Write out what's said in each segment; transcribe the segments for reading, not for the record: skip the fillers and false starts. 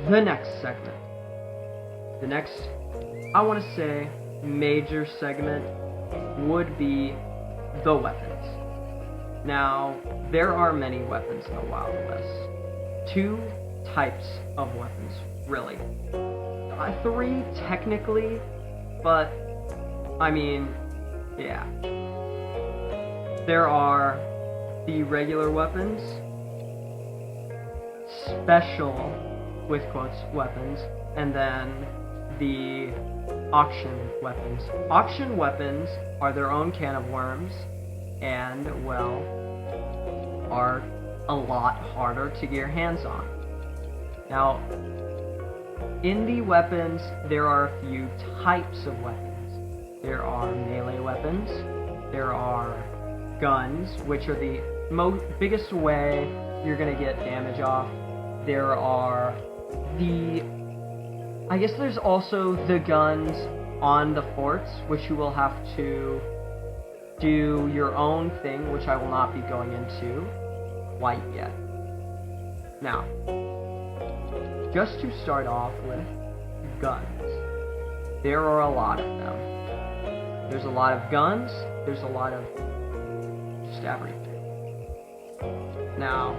the next segment. The next, I want to say, major segment would be the weapons. Now, there are many weapons in the Wild West. 2 types of weapons, really. 3 technically, but, I mean, yeah. There are the regular weapons, special, with quotes, weapons, and then the auction weapons. Auction weapons are their own can of worms, and, well, are a lot harder to get your hands on. Now, in the weapons, there are a few types of weapons. There are melee weapons, there are guns, which are the biggest way you're gonna get damage off. There are I guess there's also the guns on the forts, which you will have to do your own thing, which I will not be going into quite yet. Now, just to start off with guns, there are a lot of them. There's a lot of guns, there's a lot of just everything. Now,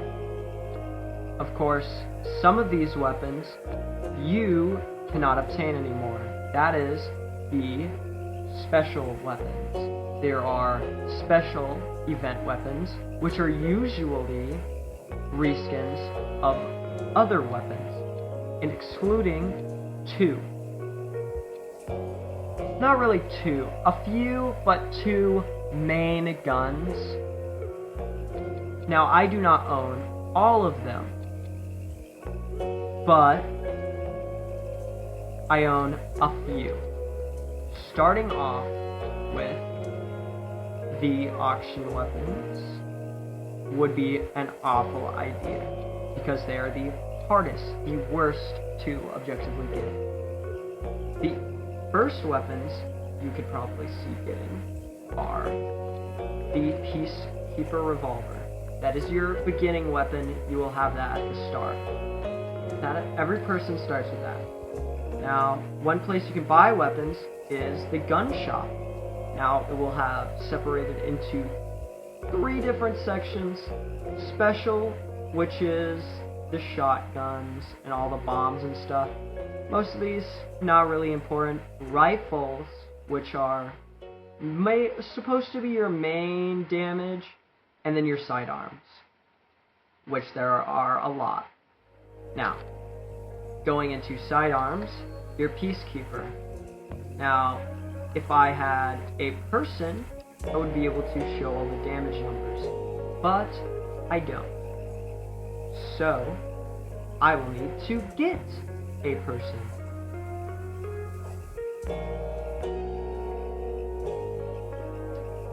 of course, some of these weapons you cannot obtain anymore. That is the special weapons. There are special event weapons, which are usually reskins of other weapons, and excluding 2. Not really 2, a few, but 2 main guns. Now, I do not own all of them, but I own a few. Starting off with the auction weapons would be an awful idea, because they are the hardest, the worst to objectively get. The first weapons you could probably see getting are the Peacekeeper Revolver. That is your beginning weapon. You will have that at the start. Every person starts with that. Now, one place you can buy weapons is the gun shop. Now, it will have separated into 3 different sections. Special, which is the shotguns and all the bombs and stuff. Most of these, not really important. Rifles, which are supposed to be your main damage, and then your sidearms, which there are a lot. Now, going into sidearms, your Peacekeeper. Now, if I had a person, I would be able to show all the damage numbers, but I don't. So, I will need to get a person.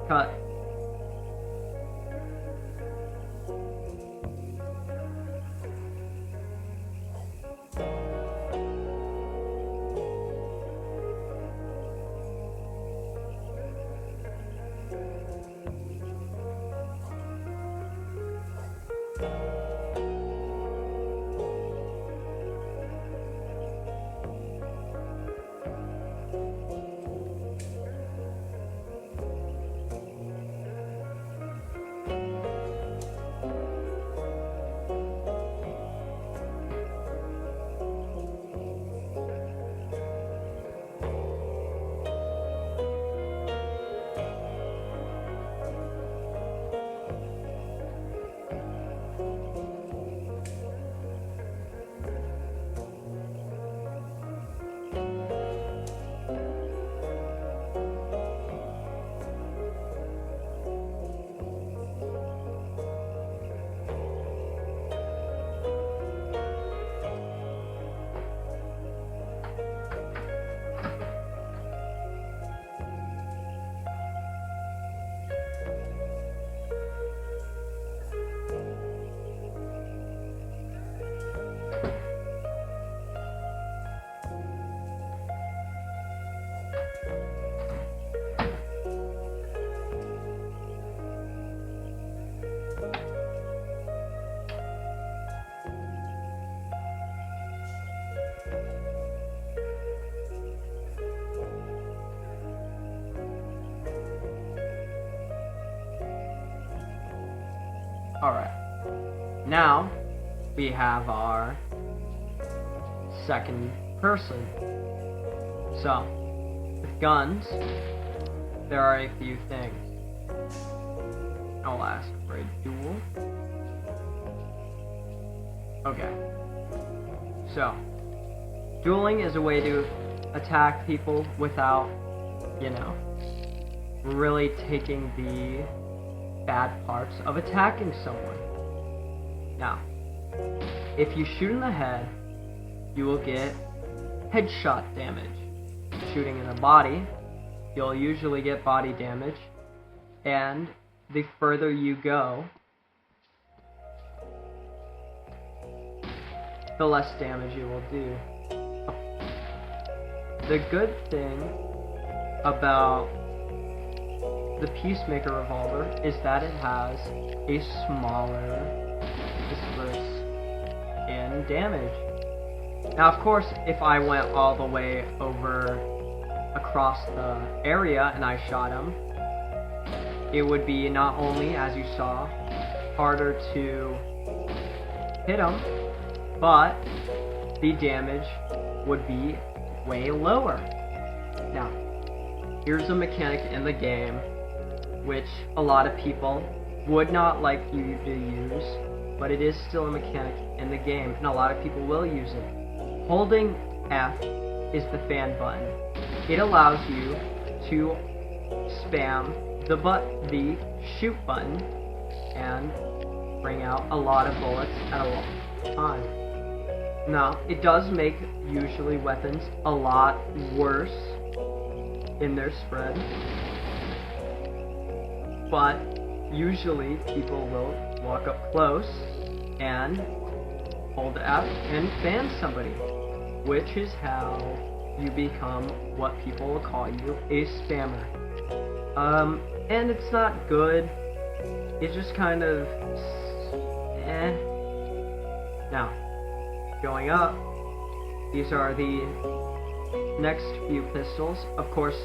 Cut. Alright. Now, we have our second person. So, with guns, there are a few things. I'll ask for a duel. Okay. So, dueling is a way to attack people without, you know, really taking the bad parts of attacking someone. Now, if you shoot in the head, you will get headshot damage. Shooting in the body, you'll usually get body damage, and the further you go, the less damage you will do. The good thing about the Peacemaker revolver is that it has a smaller disperse in damage. Now, of course, if I went all the way over across the area and I shot him, it would be not only, as you saw, harder to hit him, but the damage would be way lower. Now, here's a mechanic in the game which a lot of people would not like you to use, but it is still a mechanic in the game, and a lot of people will use it. Holding F is the fan button. It allows you to spam the shoot button and bring out a lot of bullets at a long time. Now, it does make usually weapons a lot worse in their spread, but usually people will walk up close and hold F and fan somebody, which is how you become what people will call you a spammer. And it's not good. It's just kind of Now, going up, these are the next few pistols. Of course,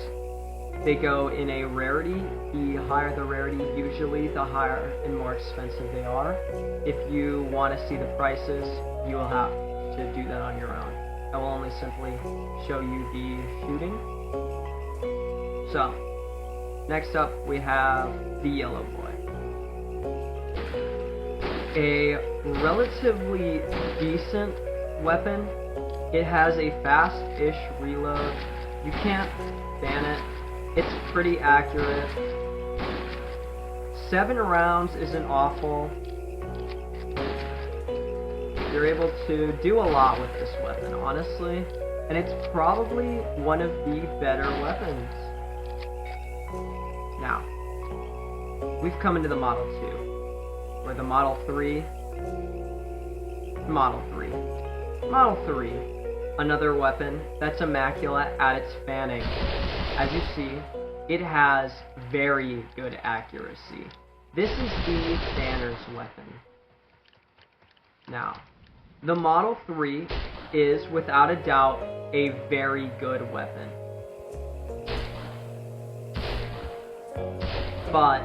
they go in a rarity. The higher the rarity, usually the higher and more expensive they are. If you want to see the prices, you will have to do that on your own. I will only simply show you the shooting. So, next up we have the Yellow Boy. A relatively decent weapon. It has a fast-ish reload. You can't ban it. It's pretty accurate. 7 rounds isn't awful. You're able to do a lot with this weapon, honestly. And it's probably one of the better weapons. Now, we've come into the Model 2. Or the Model 3. Model 3. Model 3. Another weapon that's immaculate at its fanning. As you see, it has very good accuracy. This is the Banner's weapon. Now, the Model 3 is without a doubt a very good weapon. But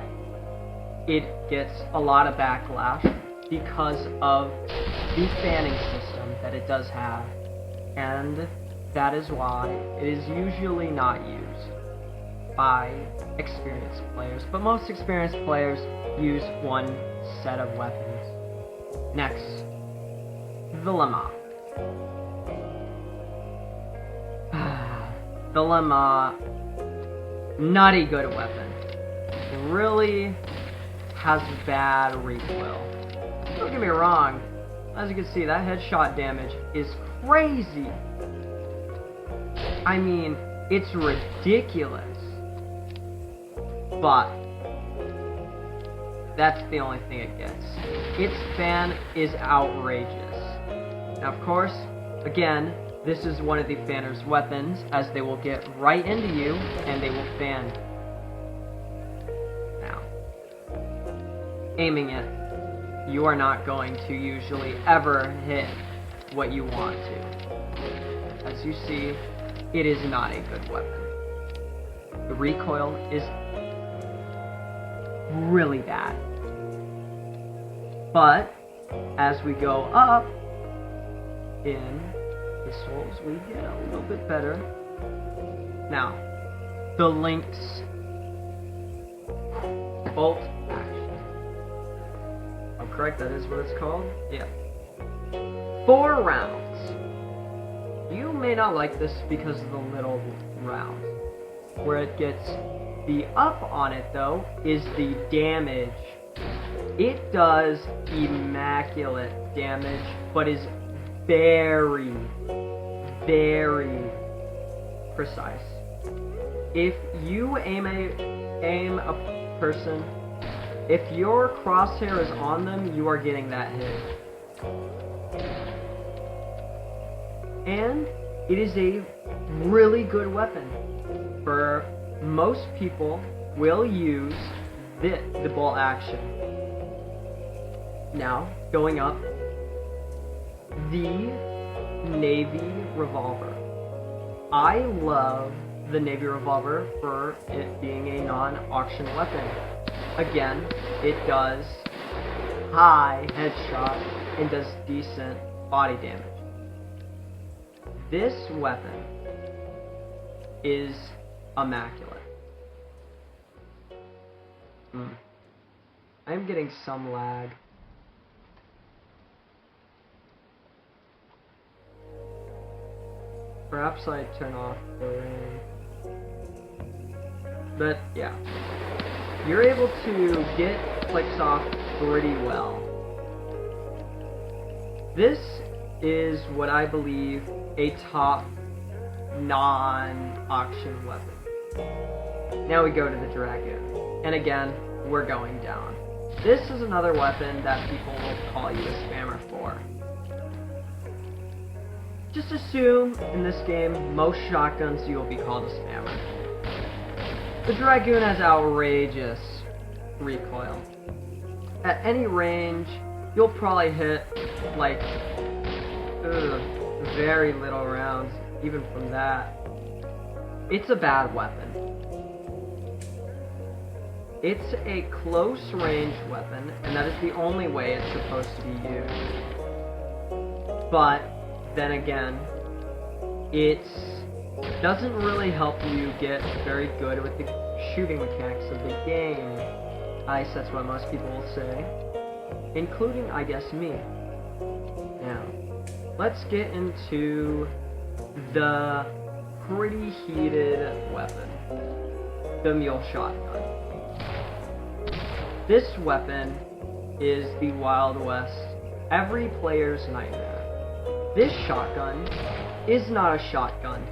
it gets a lot of backlash because of the fanning system that it does have, and that is why it is usually not used by experienced players, but most experienced players use one set of weapons. Next, the Lama. The Lama, not a good weapon. Really has bad recoil. Don't get me wrong, as you can see, that headshot damage is crazy. I mean, it's ridiculous. But that's the only thing it gets. Its fan is outrageous. Now, of course, again, this is one of the fanner's weapons, as they will get right into you and they will fan. Now, aiming it, you are not going to usually ever hit what you want to. As you see, it is not a good weapon. The recoil is really bad. But as we go up in pistols, we get a little bit better. Now, the Lynx bolt action. I'm correct, that is what it's called? Yeah. 4 rounds. You may not like this because of the little rounds. Where it gets the up on it, though, is the damage. It does immaculate damage, but is very, very precise. If you aim a person, if your crosshair is on them, you are getting that hit. And it is a really good weapon. For most people will use the bolt action. Now, going up, the Navy revolver. I love the Navy revolver for it being a non-auction weapon. Again, it does high headshot and does decent body damage. This weapon is immaculate. I'm getting some lag. Perhaps I turn off the rain. But yeah, you're able to get clicks off pretty well. This is what I believe a top non-auction weapon. Now we go to the Dragoon. And again, we're going down. This is another weapon that people will call you a spammer for. Just assume in this game, most shotguns you will be called a spammer. The Dragoon has outrageous recoil. At any range, you'll probably hit like very little rounds, even from that. It's a bad weapon. It's a close range weapon, and that is the only way it's supposed to be used. But then again, it doesn't really help you get very good with the shooting mechanics of the game. At least that's what most people will say, including, I guess, me. Now, let's get into the pretty heated weapon, the Mule Shotgun. This weapon is the Wild West, every player's nightmare. This shotgun is not a shotgun.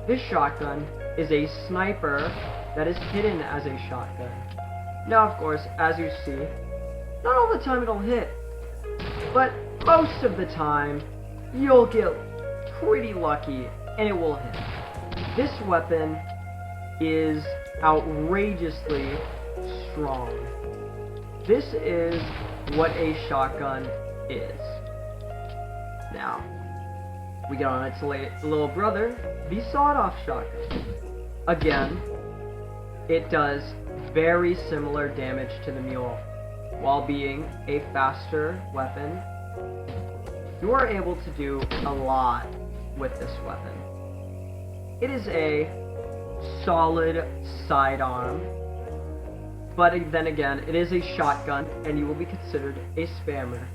This shotgun is a sniper that is hidden as a shotgun. Now, of course, as you see, not all the time it'll hit, but most of the time, you'll get pretty lucky and it will hit. This weapon is outrageously strong. This is what a shotgun is. Now, we get on its little brother, the sawed-off shotgun. Again, it does very similar damage to the Mule. While being a faster weapon, you are able to do a lot with this weapon. It is a solid sidearm, but then again, it is a shotgun, and you will be considered a spammer.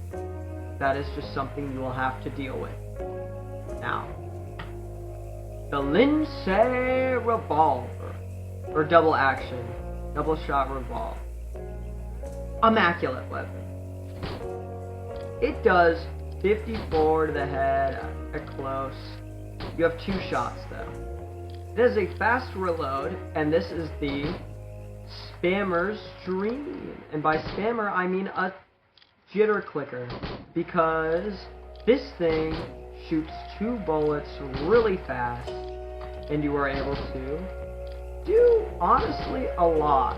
That is just something you will have to deal with. Now, the Lindsay Revolver, or double action, double shot revolver. Immaculate weapon. It does 54 to the head at close. You have 2 shots though. It has a fast reload, and this is the Spammer's Dream. And by spammer, I mean a jitter clicker, because this thing shoots 2 bullets really fast, and you are able to do, honestly, a lot.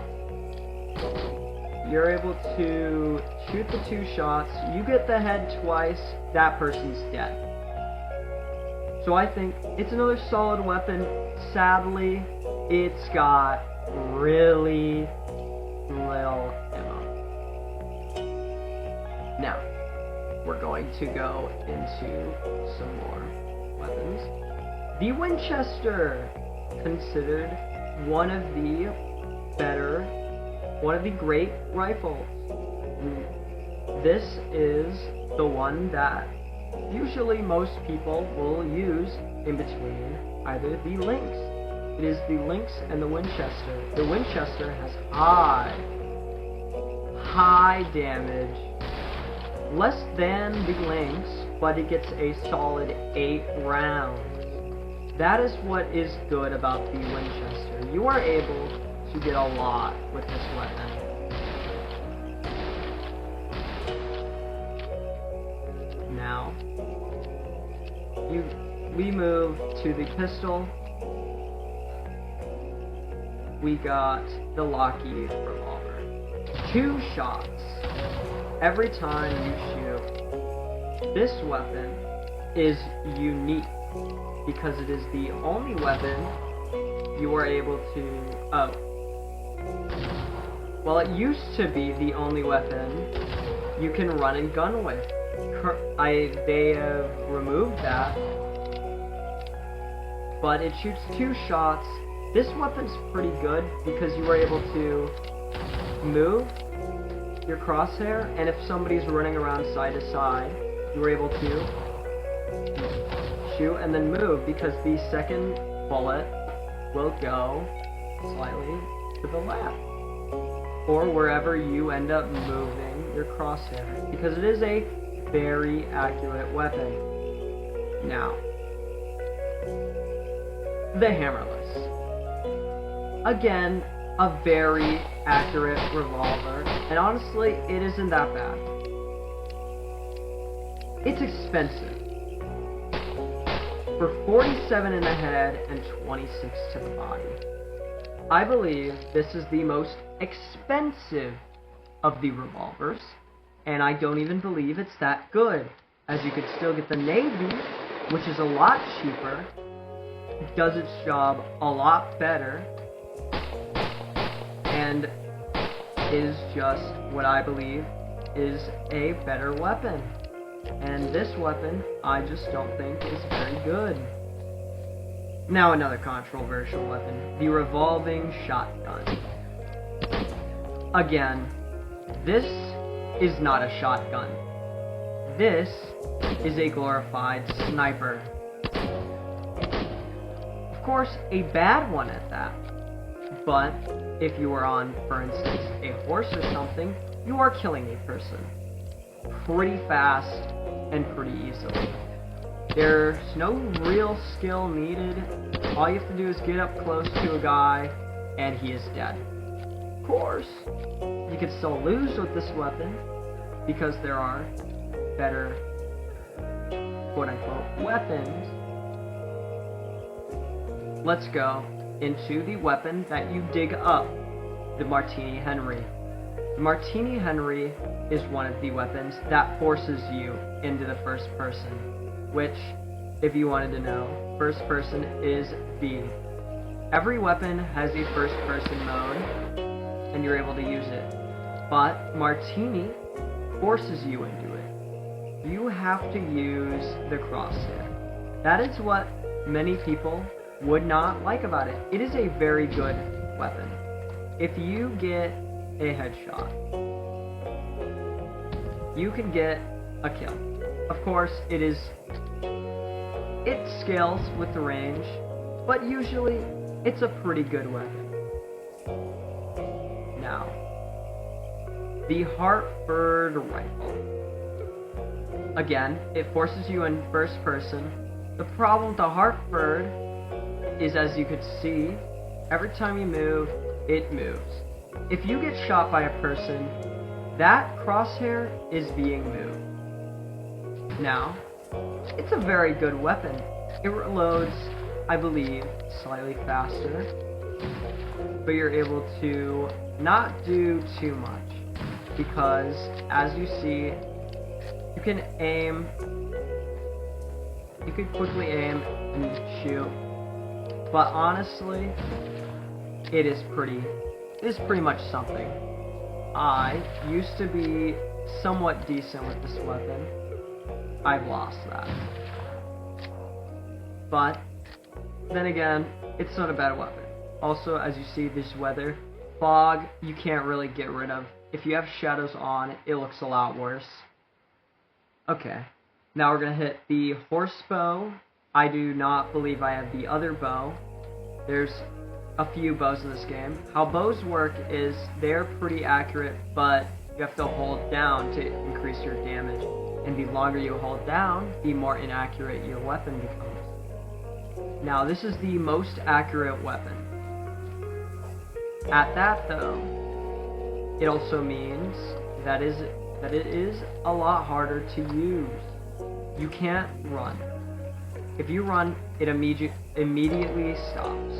You're able to shoot the 2 shots, you get the head twice, that person's dead. So I think it's another solid weapon. Sadly, it's got really little ammo. Now, we're going to go into some more weapons. The Winchester, considered one of the great rifles. This is the one that usually most people will use in between either the Lynx. It is the Lynx and the Winchester. The Winchester has high damage, less than the Lynx, but it gets a solid 8 rounds. That is what is good about the Winchester. You are able to get a lot with this weapon. Now, we move to the pistol. We got the Lockheed revolver. 2 shots every time you shoot. This weapon is unique because it is the only weapon you are able to... well, it used to be the only weapon you can run and gun with. They have removed that, but it shoots 2 shots. This weapon's pretty good because you are able to move your crosshair, and if somebody's running around side to side, you are able to shoot and then move because the second bullet will go slightly to the left or wherever you end up moving your crosshair, because it is a very accurate weapon. Now, the Hammerless. Again, a very accurate revolver, and honestly, it isn't that bad. It's expensive. For 47 in the head and 26 to the body. I believe this is the most expensive of the revolvers, and I don't even believe it's that good, as you could still get the Navy, which is a lot cheaper, does its job a lot better, and is just what I believe is a better weapon. And this weapon, I just don't think is very good. Now another controversial weapon, the revolving shotgun. Again, this is not a shotgun. This is a glorified sniper. Of course, a bad one at that. But if you are on, for instance, a horse or something, you are killing a person pretty fast and pretty easily. There's no real skill needed. All you have to do is get up close to a guy and he is dead. Of course, you could still lose with this weapon because there are better quote-unquote weapons. Let's go into the weapon that you dig up, the Martini Henry. The Martini Henry is one of the weapons that forces you into the first person, which, if you wanted to know, first person is B. Every weapon has a first person mode, and you're able to use it. But Martini forces you into it. You have to use the crosshair. That is what many people would not like about it. It is a very good weapon. If you get a headshot, you can get a kill. Of course, it scales with the range, but usually it's a pretty good weapon. Now, the Hartford rifle. Again, it forces you in first person. The problem with the Hartford is, as you could see, every time you move, it moves. If you get shot by a person, that crosshair is being moved. Now, it's a very good weapon. It reloads, I believe, slightly faster, but you're able to not do too much, because as you see, you can aim, you can quickly aim and shoot, but honestly, it is pretty much something. I used to be somewhat decent with this weapon, I've lost that. But then again, it's not a bad weapon. Also, as you see, this weather, fog, you can't really get rid of. If you have shadows on, it looks a lot worse. Okay, now we're gonna hit the horse bow. I do not believe I have the other bow. There's a few bows in this game. How bows work is they're pretty accurate, but you have to hold down to increase your damage. And the longer you hold down, the more inaccurate your weapon becomes. Now, this is the most accurate weapon. At that, though, it also means that it is a lot harder to use. You can't run. If you run, it immediately stops.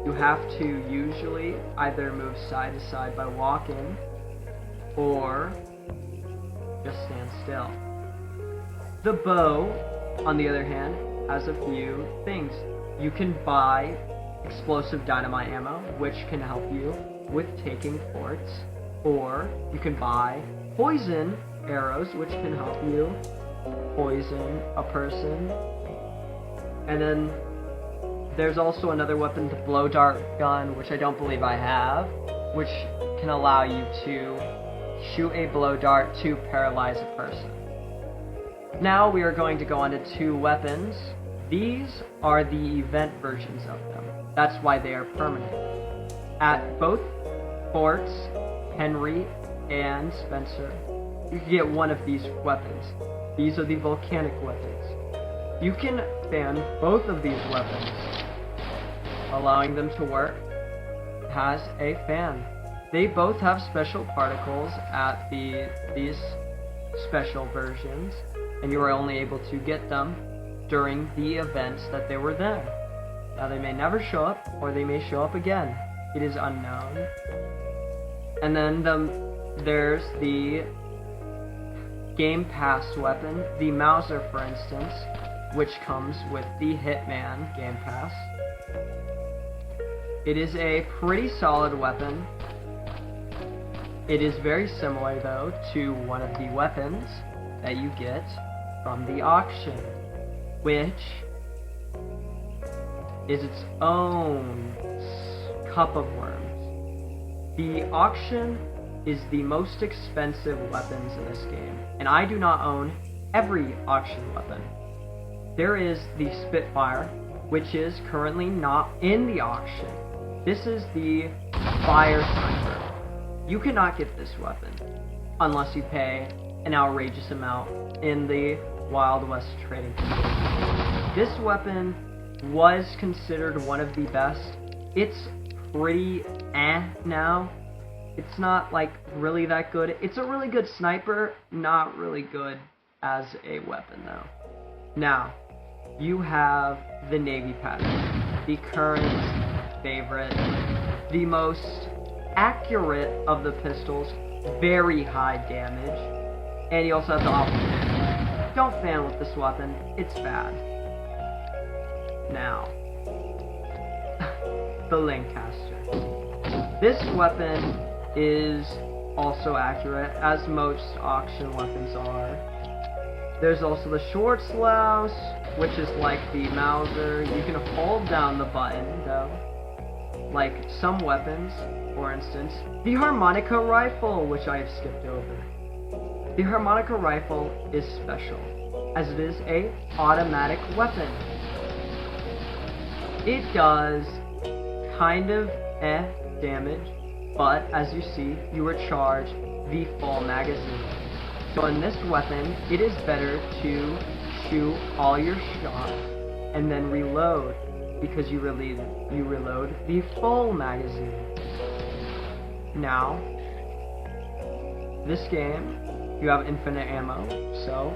You have to usually either move side to side by walking, or just stand still. The bow, on the other hand, has a few things. You can buy explosive dynamite ammo, which can help you with taking forts, or you can buy poison arrows, which can help you poison a person. And then there's also another weapon, the blow dart gun, which I don't believe I have, which can allow you to shoot a blow dart to paralyze a person. Now we are going to go on to two weapons. These are the event versions of them. That's why they are permanent. At both forts, Henry and Spencer, you can get one of these weapons. These are the volcanic weapons. You can fan both of these weapons, allowing them to work as a fan. They both have special particles at these special versions, and you are only able to get them during the events that they were there. Now they may never show up, or they may show up again. It is unknown. And then there's the Game Pass weapon, the Mauser for instance, which comes with the Hitman Game Pass. It is a pretty solid weapon. It is very similar though to one of the weapons that you get from the auction, which is its own cup of worms. The auction is the most expensive weapons in this game, and I do not own every auction weapon. There is the Spitfire, which is currently not in the auction. This is the Fire Sniper. You cannot get this weapon unless you pay an outrageous amount in the Wild West trading community. This weapon was considered one of the best. It's pretty now. It's not like really that good. It's a really good sniper, not really good as a weapon though. Now, you have the Navy pattern, the current favorite, the most accurate of the pistols, very high damage, and you also have the opposite. Don't fan with this weapon, it's bad. Now, the Lancaster. This weapon is also accurate, as most auction weapons are. There's also the Short Slouch, which is like the Mauser. You can hold down the button, though. Like some weapons, for instance. The Harmonica Rifle, which I have skipped over. The Harmonica Rifle is special, as it is a automatic weapon. It does kind of damage, but as you see, you are charged the full magazine. So in this weapon, it is better to shoot all your shots and then reload, because you reload the full magazine. Now, this game, you have infinite ammo, so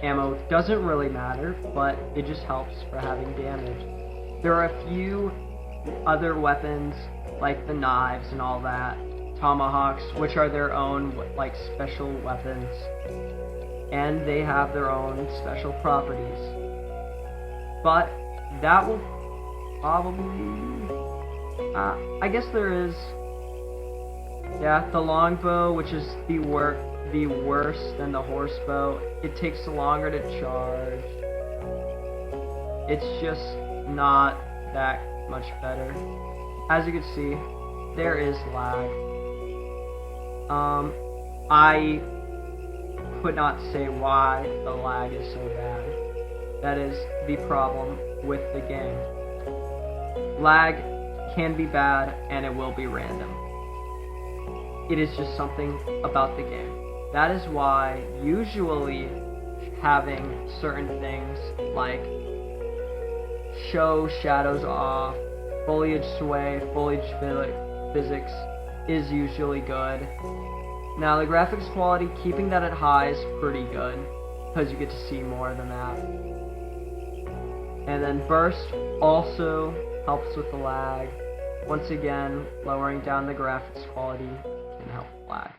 ammo doesn't really matter, but it just helps for having damage. There are a few other weapons, like the knives and all that, tomahawks, which are their own like special weapons, and they have their own special properties. But that will probably, I guess there is, yeah, the longbow, which is the the worse than the horse bow. It takes longer to charge. It's just not that much better. As you can see, there is lag. I could not say why the lag is so bad. That is the problem with the game. Lag can be bad and it will be random. It is just something about the game. That is why usually having certain things like show shadows off, foliage sway, foliage physics is usually good. Now the graphics quality, keeping that at high is pretty good because you get to see more than that. And then burst also helps with the lag. Once again, lowering down the graphics quality can help lag.